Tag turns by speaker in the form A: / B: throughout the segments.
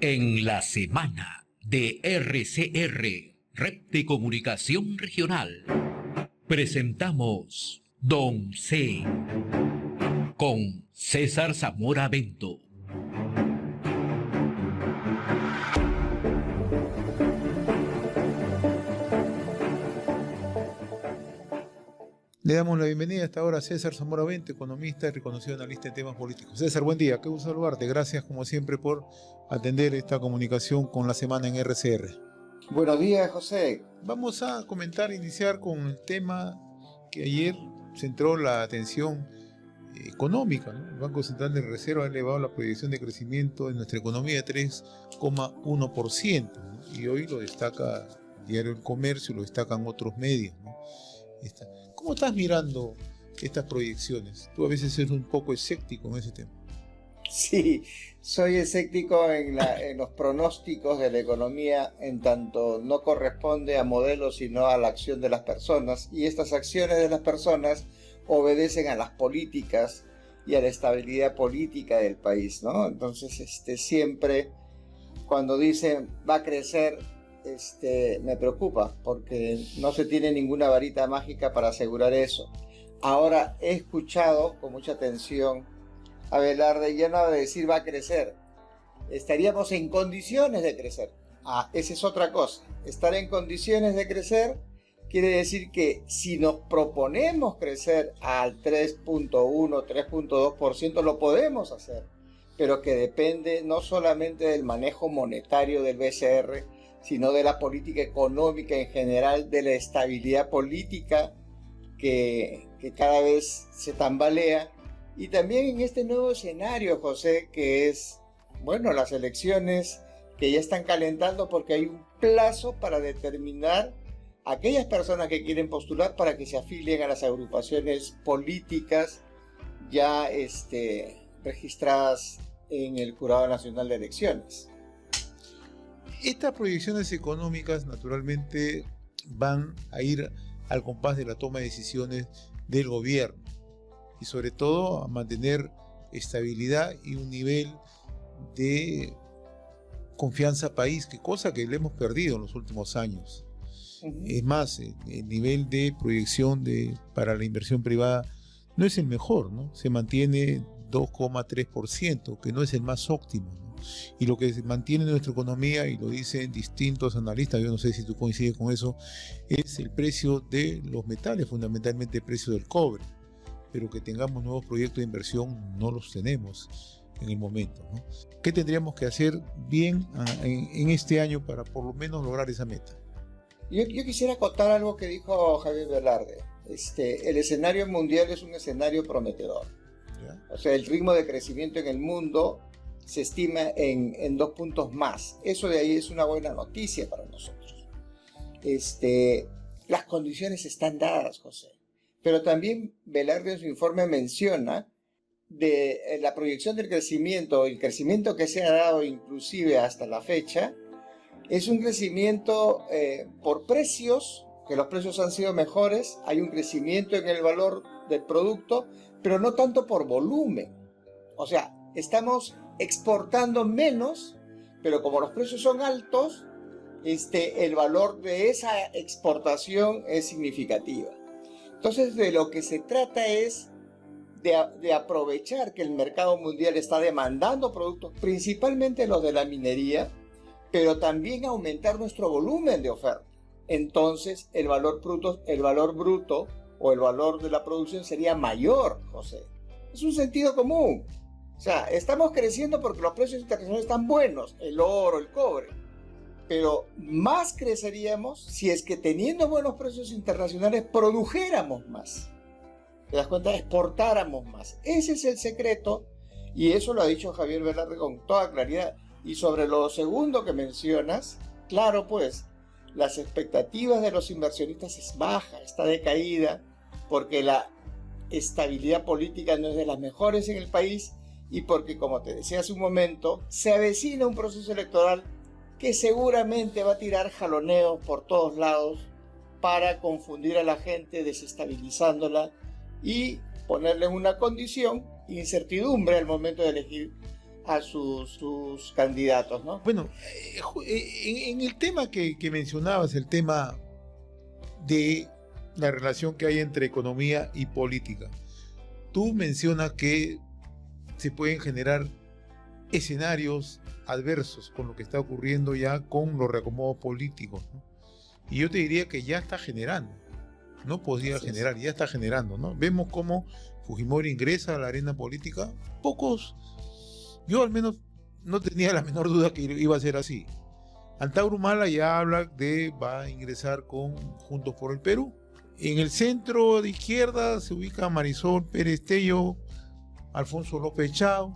A: En la semana de RCR, Red de Comunicación Regional, presentamos Don C. con César Zamora Bento.
B: Le damos la bienvenida a esta hora a César Zamora Bento, economista y reconocido analista en temas políticos. César, buen día, qué gusto saludarte. Gracias, como siempre, por atender esta comunicación con la semana en RCR.
C: Buenos días, José.
B: Vamos a iniciar con el tema que ayer centró la atención económica, ¿no? El Banco Central de Reserva ha elevado la proyección de crecimiento de nuestra economía de 3,1%, ¿no? Y hoy lo destaca el diario El Comercio, lo destacan otros medios, ¿no? ¿Cómo estás mirando estas proyecciones? Tú a veces eres un poco escéptico en ese tema.
C: Sí, soy escéptico en los pronósticos de la economía, en tanto no corresponde a modelos sino a la acción de las personas, y estas acciones de las personas obedecen a las políticas y a la estabilidad política del país, ¿no? Entonces, siempre cuando dicen va a crecer, me preocupa, porque no se tiene ninguna varita mágica para asegurar eso. Ahora he escuchado con mucha atención a Velarde, ya no va a decir va a crecer, estaríamos en condiciones de crecer. Esa es otra cosa. Estar en condiciones de crecer quiere decir que si nos proponemos crecer al 3.1, 3.2%, lo podemos hacer, pero que depende no solamente del manejo monetario del BCR, sino de la política económica en general, de la estabilidad política que cada vez se tambalea, y también en este nuevo escenario, José, que es, bueno, las elecciones que ya están calentando, porque hay un plazo para determinar a aquellas personas que quieren postular para que se afilien a las agrupaciones políticas ya registradas en el Jurado Nacional de Elecciones.
B: Estas proyecciones económicas naturalmente van a ir al compás de la toma de decisiones del gobierno y sobre todo a mantener estabilidad y un nivel de confianza país, que cosa que le hemos perdido en los últimos años. Es más, el nivel de proyección para la inversión privada no es el mejor, ¿no? Se mantiene 2,3%, que no es el más óptimo, ¿no? Y lo que mantiene nuestra economía, y lo dicen distintos analistas, yo no sé si tú coincides con eso, es el precio de los metales, fundamentalmente el precio del cobre, pero que tengamos nuevos proyectos de inversión no los tenemos en el momento, ¿no? ¿Qué tendríamos que hacer bien en este año para por lo menos lograr esa meta?
C: Yo quisiera acotar algo que dijo Javier Velarde. El escenario mundial es un escenario prometedor. ¿Ya? O sea, el ritmo de crecimiento en el mundo se estima en 2 puntos más. Eso de ahí es una buena noticia para nosotros. Las condiciones están dadas, José. Pero también Velarde en su informe menciona de la proyección del crecimiento, el crecimiento que se ha dado inclusive hasta la fecha, es un crecimiento por precios, que los precios han sido mejores, hay un crecimiento en el valor del producto, pero no tanto por volumen. O sea, estamos exportando menos, pero como los precios son altos, el valor de esa exportación es significativa. Entonces, de lo que se trata es de aprovechar que el mercado mundial está demandando productos, principalmente los de la minería, pero también aumentar nuestro volumen de oferta. Entonces, el valor bruto o el valor de la producción sería mayor, José. Es un sentido común. O sea, estamos creciendo porque los precios internacionales están buenos, el oro, el cobre. Pero más creceríamos si es que teniendo buenos precios internacionales produjéramos más. ¿Te das cuenta? Exportáramos más. Ese es el secreto, y eso lo ha dicho Javier Velarde con toda claridad. Y sobre lo segundo que mencionas, claro, pues, las expectativas de los inversionistas es baja, está decaída, porque la estabilidad política no es de las mejores en el país, y porque, como te decía hace un momento, se avecina un proceso electoral que seguramente va a tirar jaloneos por todos lados para confundir a la gente, desestabilizándola y ponerle en una condición, incertidumbre al momento de elegir a sus candidatos, ¿no?
B: Bueno, en el tema que mencionabas, el tema de la relación que hay entre economía y política, tú mencionas que se pueden generar escenarios adversos con lo que está ocurriendo ya con los reacomodos políticos, ¿no? Y yo te diría que ya está generando, no podría generar, ya está generando, ¿no? Vemos cómo Fujimori ingresa a la arena política. Yo al menos no tenía la menor duda que iba a ser así. Antauro Humala ya habla va a ingresar con Juntos por el Perú. En el centro de izquierda se ubica Marisol Pérez Tello, Alfonso López Chao,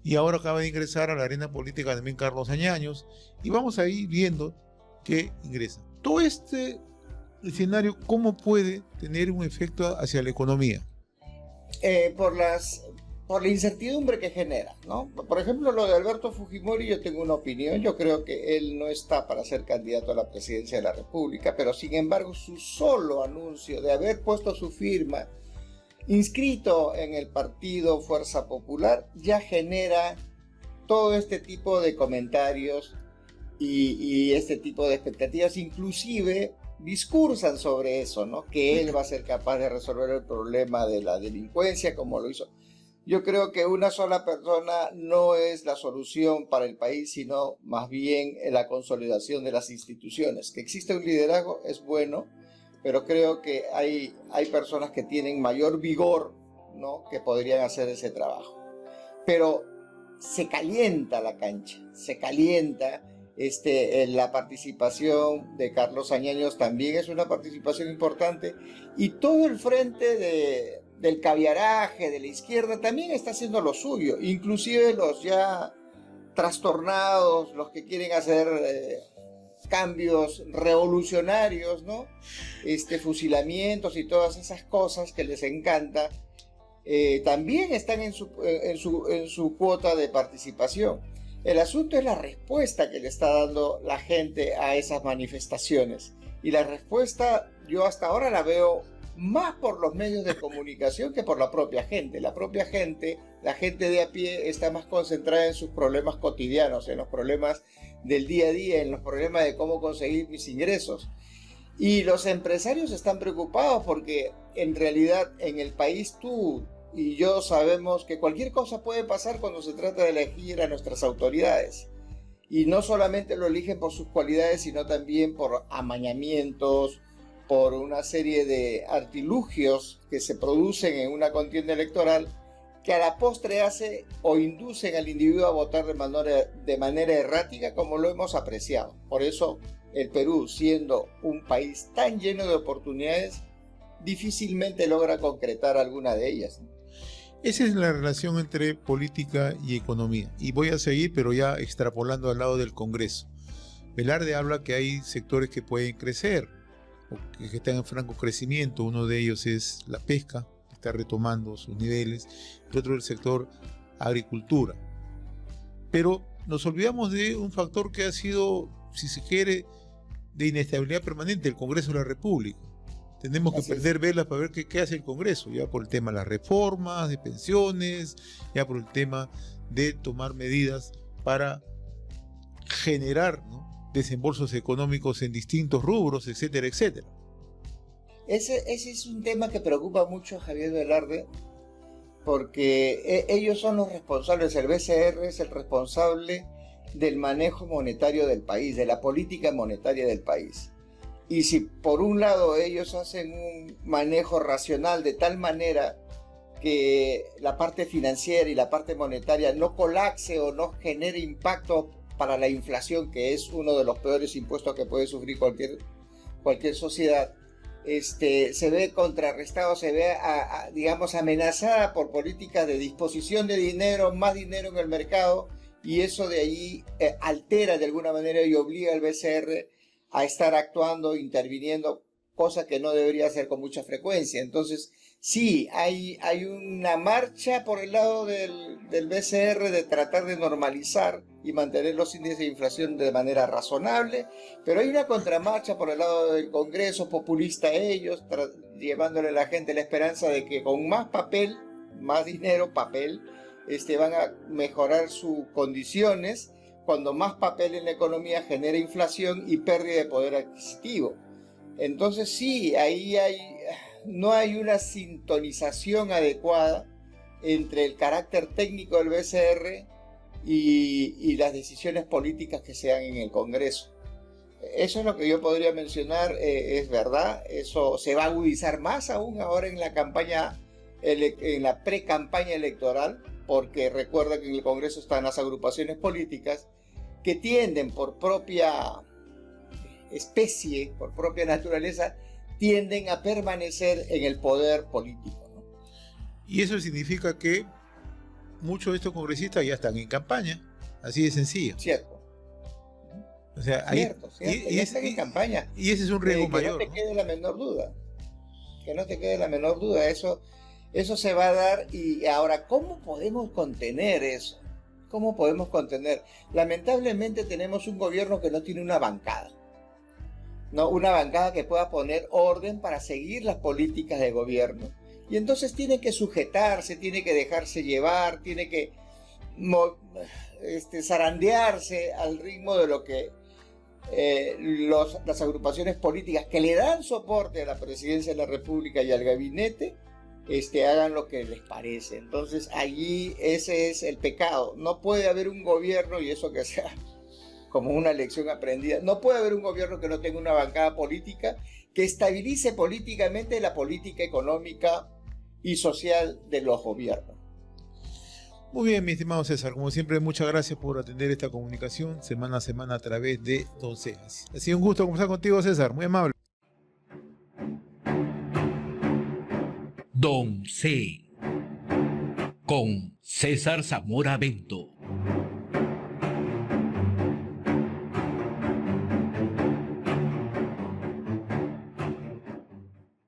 B: y ahora acaba de ingresar a la arena política también Carlos Añaños, y vamos a ir viendo que ingresa. Todo este escenario, ¿cómo puede tener un efecto hacia la economía?
C: Por la incertidumbre que genera, ¿no? Por ejemplo, lo de Alberto Fujimori, yo tengo una opinión. Yo creo que él no está para ser candidato a la presidencia de la República, pero sin embargo su solo anuncio de haber puesto su firma inscrito en el partido Fuerza Popular ya genera todo este tipo de comentarios y este tipo de expectativas. Inclusive discursan sobre eso, ¿no? Que él va a ser capaz de resolver el problema de la delincuencia como lo hizo. Yo creo que una sola persona no es la solución para el país, sino más bien la consolidación de las instituciones. Que existe un liderazgo es bueno, pero creo que hay personas que tienen mayor vigor, ¿no? Que podrían hacer ese trabajo. Pero se calienta la cancha, se calienta. La participación de Carlos Añaños también es una participación importante, y todo el frente del caviaraje de la izquierda también está haciendo lo suyo, inclusive los ya trastornados, los que quieren hacer cambios revolucionarios, ¿no? Fusilamientos y todas esas cosas que les encanta, también están en su cuota de participación. El asunto es la respuesta que le está dando la gente a esas manifestaciones. Y la respuesta yo hasta ahora la veo más por los medios de comunicación que por la propia gente. La propia gente, la gente de a pie, está más concentrada en sus problemas cotidianos, en los problemas del día a día, en los problemas de cómo conseguir mis ingresos. Y los empresarios están preocupados porque en realidad en el país tú y yo sabemos que cualquier cosa puede pasar cuando se trata de elegir a nuestras autoridades. Y no solamente lo eligen por sus cualidades, sino también por amañamientos, por una serie de artilugios que se producen en una contienda electoral que a la postre hace o inducen al individuo a votar de manera errática, como lo hemos apreciado. Por eso el Perú, siendo un país tan lleno de oportunidades, difícilmente logra concretar alguna de ellas.
B: Esa es la relación entre política y economía. Y voy a seguir, pero ya extrapolando al lado del Congreso. Velarde habla que hay sectores que pueden crecer, o que están en franco crecimiento. Uno de ellos es la pesca, que está retomando sus niveles, y otro el sector agricultura. Pero nos olvidamos de un factor que ha sido, si se quiere, de inestabilidad permanente, el Congreso de la República. Tenemos que prender velas para ver qué hace el Congreso, ya por el tema de las reformas, de pensiones, ya por el tema de tomar medidas para generar, ¿no?, desembolsos económicos en distintos rubros, etcétera, etcétera.
C: Ese es un tema que preocupa mucho a Javier Velarde, porque ellos son los responsables, el BCR es el responsable del manejo monetario del país, de la política monetaria del país. Y si por un lado ellos hacen un manejo racional de tal manera que la parte financiera y la parte monetaria no colapse o no genere impacto para la inflación, que es uno de los peores impuestos que puede sufrir cualquier sociedad, se ve contrarrestado, se ve, digamos, amenazada por políticas de disposición de dinero, más dinero en el mercado, y eso de allí altera de alguna manera y obliga al BCR a estar actuando, interviniendo, cosa que no debería hacer con mucha frecuencia. Entonces, sí, hay una marcha por el lado del BCR de tratar de normalizar y mantener los índices de inflación de manera razonable, pero hay una contramarcha por el lado del Congreso, populista ellos, llevándole a la gente la esperanza de que con más papel, más dinero, papel, van a mejorar sus condiciones cuando más papel en la economía genera inflación y pérdida de poder adquisitivo. Entonces sí, no hay una sintonización adecuada entre el carácter técnico del BCR y las decisiones políticas que se dan en el Congreso. Eso es lo que yo podría mencionar, es verdad, eso se va a agudizar más aún ahora en la campaña, en la pre-campaña electoral, porque recuerda que en el Congreso están las agrupaciones políticas que tienden por propia especie, por propia naturaleza, tienden a permanecer en el poder político, ¿no?
B: Y eso significa que muchos de estos congresistas ya están en campaña, así de sencillo.
C: Cierto.
B: O sea,
C: Cierto, ya están en campaña.
B: Y ese es un riesgo mayor.
C: Que no te quede la menor duda. Que no te quede la menor duda. Eso se va a dar. Y ahora, ¿cómo podemos contener eso? ¿Cómo podemos contener? Lamentablemente tenemos un gobierno que no tiene una bancada. ¿No? Una bancada que pueda poner orden para seguir las políticas de gobierno. Y entonces tiene que sujetarse, tiene que dejarse llevar, tiene que zarandearse al ritmo de lo que las agrupaciones políticas que le dan soporte a la presidencia de la República y al gabinete hagan lo que les parece. Entonces allí ese es el pecado. No puede haber un gobierno, y eso que sea como una lección aprendida, no puede haber un gobierno que no tenga una bancada política que estabilice políticamente la política económica y social de los gobiernos.
B: Muy bien, mi estimado César, como siempre, muchas gracias por atender esta comunicación semana a semana a través de Don C. Ha sido un gusto conversar contigo, César, muy amable.
A: Don C. con César Zamora Bento.